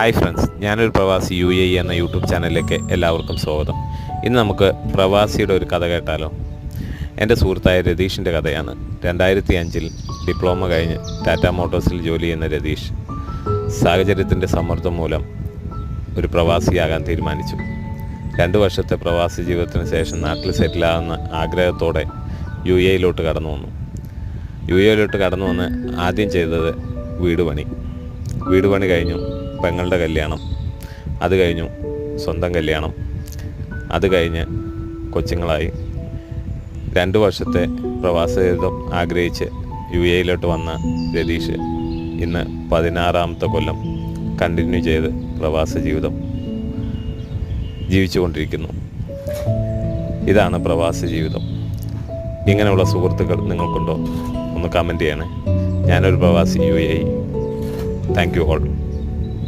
Hi friends, ഞാനൊരു പ്രവാസി UAE എന്ന യൂട്യൂബ് ചാനലിലേക്ക് എല്ലാവർക്കും സ്വാഗതം. ഇന്ന് നമുക്ക് പ്രവാസിയുടെ ഒരു കഥ കേട്ടാലോ. എൻ്റെ സുഹൃത്തായ രതീഷിൻ്റെ കഥയാണ്. 2005 ഡിപ്ലോമ കഴിഞ്ഞ് ടാറ്റ മോട്ടോഴ്സിൽ ജോലി ചെയ്യുന്ന രതീഷ് സാഹചര്യത്തിൻ്റെ സമ്മർദ്ദം മൂലം ഒരു പ്രവാസിയാകാൻ തീരുമാനിച്ചു. 2 വർഷത്തെ പ്രവാസി ജീവിതത്തിന് ശേഷം നാട്ടിൽ സെറ്റിലാകുന്ന ആഗ്രഹത്തോടെ UAEയിലോട്ട് കടന്നു വന്ന് ആദ്യം ചെയ്തത് വീട് പണി കഴിഞ്ഞു. പെങ്ങളുടെ കല്യാണം, അത് കഴിഞ്ഞു സ്വന്തം കല്യാണം, അത് കഴിഞ്ഞ് കൊച്ചുങ്ങളായി. 2 വർഷത്തെ പ്രവാസ ജീവിതം ആഗ്രഹിച്ച് UAEയിലോട്ട് വന്ന രതീഷ് ഇന്ന് 16ാമത്തെ കൊല്ലം കണ്ടിന്യൂ ചെയ്ത് പ്രവാസ ജീവിതം ജീവിച്ചുകൊണ്ടിരിക്കുന്നു. ഇതാണ് പ്രവാസ ജീവിതം. ഇങ്ങനെയുള്ള സുഹൃത്തുക്കൾ നിങ്ങൾക്കുണ്ടോ? ഒന്ന് കമൻറ്റ് ചെയ്യണേ. ഞാനൊരു പ്രവാസി UAE. Thank you all.